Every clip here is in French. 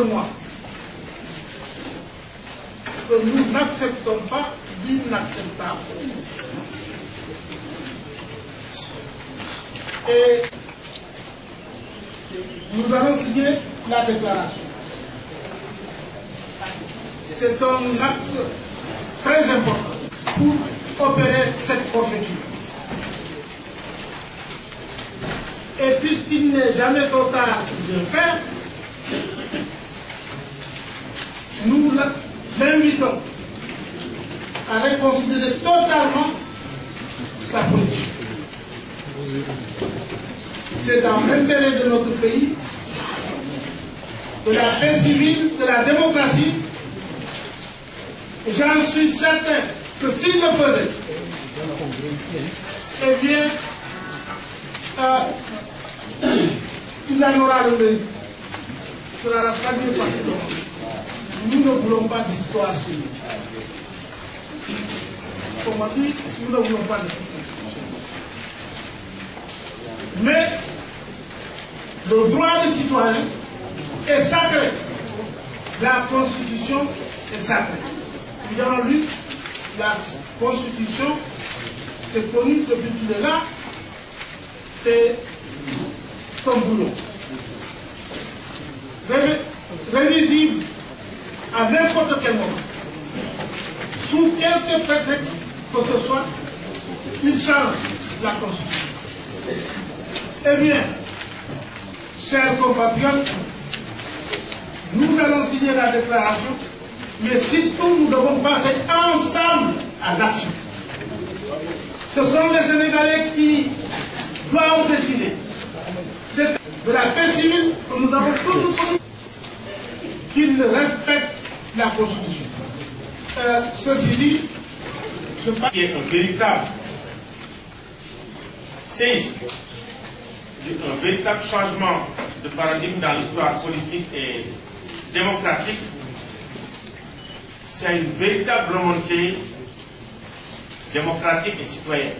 mois que nous n'acceptons pas l'inacceptable. Et nous allons signer la déclaration. C'est un acte très important pour opérer cette forfaiture. Et puisqu'il n'est jamais trop tard de le faire, nous l'invitons à reconsidérer totalement sa politique. C'est dans l'intérêt de notre pays, de la paix civile, de la démocratie. J'en suis certain que s'il le faisait, eh bien, il en aura le mérite. Cela la salué par tout le monde. Nous ne voulons pas d'histoire civile. Comme on dit, nous ne voulons pas d'histoire. Mais le droit des citoyens est sacré. La Constitution est sacrée. Nous avons lu la Constitution, c'est connu depuis qu'il est là, c'est son boulot. Révisible à n'importe quel moment, sous quelque prétexte que ce soit, il change la Constitution. Eh bien, chers compatriotes, nous allons signer la déclaration, mais surtout nous devons passer ensemble à l'action. Ce sont les Sénégalais qui doivent décider. C'est de la paix civile que nous avons toujours promis qu'ils respectent la Constitution. Ceci dit, je pense qu'il y a un véritable séisme, un véritable changement de paradigme dans l'histoire politique et démocratique. C'est une véritable remontée démocratique et citoyenne.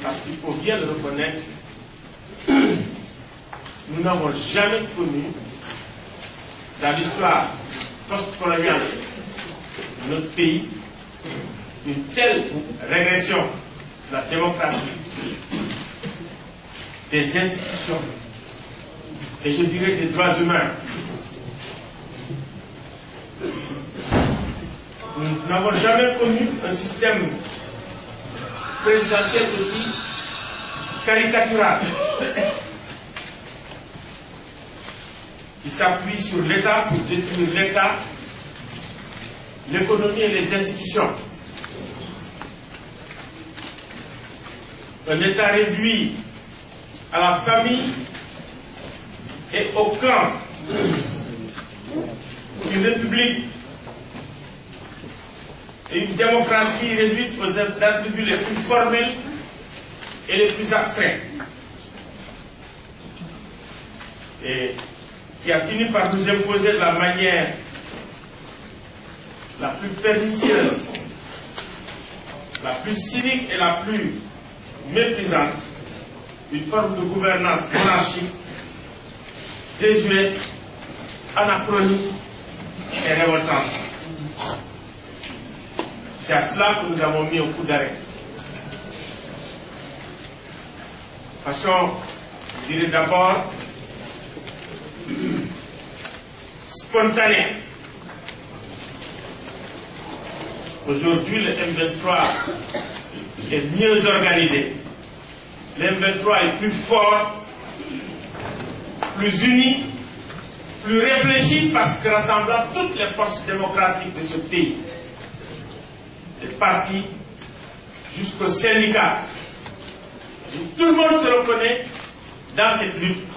Parce qu'il faut bien le reconnaître, nous n'avons jamais connu dans l'histoire post-coloniale de notre pays une telle régression de la démocratie, des institutions et je dirais des droits humains. Nous n'avons jamais connu un système présidentiel aussi caricatural qui s'appuie sur l'État pour détruire l'État, l'économie et les institutions. Un État réduit à la famille et au clan. Une république et une démocratie réduite aux attributs les plus formels et les plus abstraits. Et qui a fini par nous imposer de la manière la plus pernicieuse, la plus cynique et la plus méprisante, une forme de gouvernance monarchique, désuète, anachronique et révoltante. C'est à cela que nous avons mis un coup d'arrêt. De façon, je dirais d'abord, spontanée. Aujourd'hui, le M23 est mieux organisé. Le M23 est plus fort, plus uni, plus réfléchi parce que rassemblant toutes les forces démocratiques de ce pays, des partis jusqu'aux syndicats. Tout le monde se reconnaît dans cette lutte.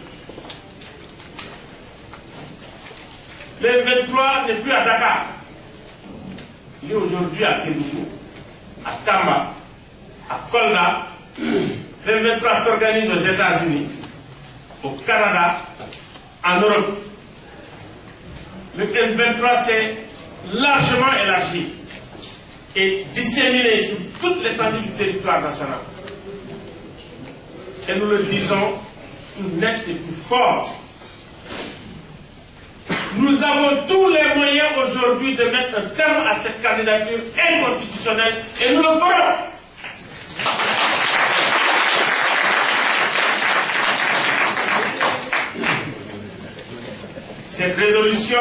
Le M23 n'est plus à Dakar. Il est aujourd'hui à Kédougou, à Tamba, à Kolda. Le M23 s'organise aux États-Unis, au Canada, en Europe. Le M23 s'est largement élargi et disséminé sur toute l'étendue du territoire national. Et nous le disons tout net et tout fort. Nous avons tous les moyens aujourd'hui de mettre un terme à cette candidature inconstitutionnelle et nous le ferons. Cette résolution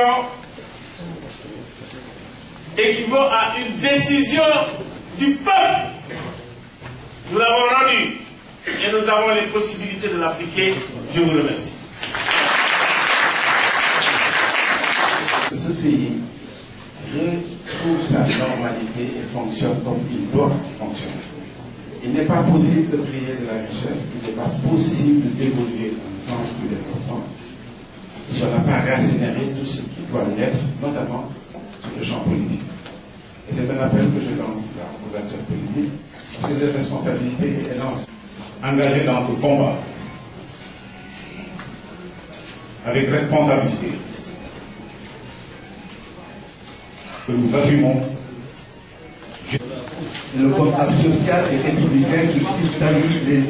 équivaut à une décision du peuple. Nous l'avons rendue et nous avons les possibilités de l'appliquer. Je vous remercie. Ce pays retrouve sa normalité et fonctionne comme il doit fonctionner. Il n'est pas possible de créer de la richesse, il n'est pas possible d'évoluer dans le sens du développement si on n'a pas racénéré tout ce qui doit l'être, notamment sur le champ politique. Et c'est un appel que je lance là aux acteurs politiques, parce que cette responsabilité est énorme. Engagés dans ce combat, avec responsabilité, que nous assumons. Le contrat social et républicain qui cristallise les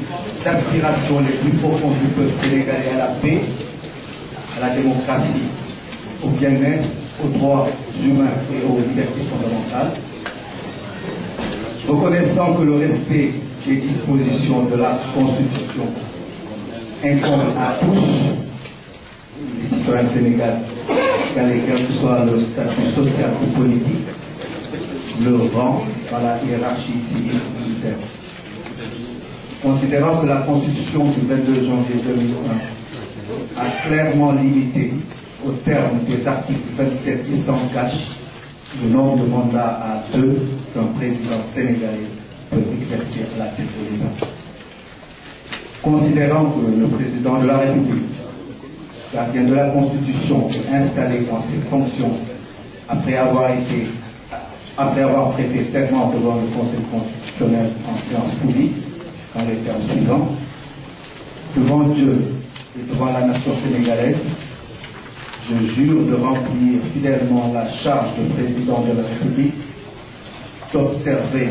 aspirations les plus profondes du peuple sénégalais à la paix, à la démocratie, au bien-être, aux droits humains et aux libertés fondamentales. Reconnaissant que le respect des dispositions de la Constitution incombe à tous les citoyens sénégalais, quel que soit le statut social ou politique, le rang dans la hiérarchie civile militaire. Considérant que la Constitution du 22 janvier 2001 a clairement limité, au terme des articles 27 et 104, le nombre de mandats à 2 qu'un président sénégalais peut exercer à la tête de l'État. Considérant que le président de la République, gardien de la Constitution, est installé dans ses fonctions après avoir prêté serment devant le Conseil constitutionnel en séance publique, dans les termes suivants: devant Dieu et devant la nation sénégalaise, je jure de remplir fidèlement la charge de président de la République, d'observer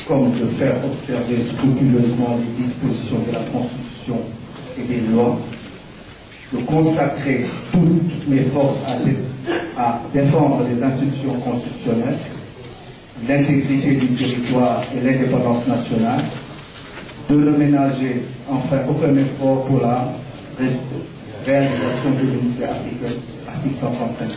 comme de faire observer scrupuleusement les dispositions de la Constitution et des lois, de consacrer toutes mes forces à défendre les institutions constitutionnelles, l'intégrité du territoire et l'indépendance nationale, de ne ménager enfin aucun effort pour la réalisation de l'unité africaine, article 135.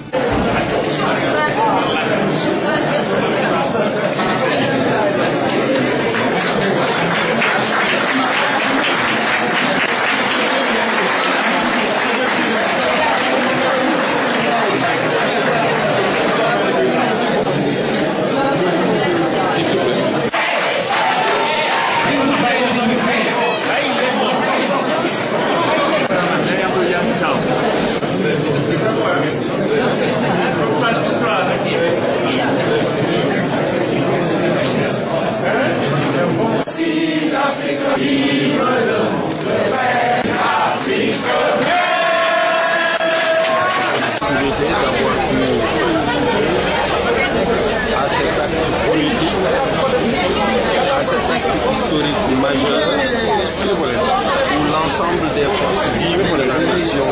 À cet acte politique, à cet acte historique majeur où l'ensemble des forces vives de la nation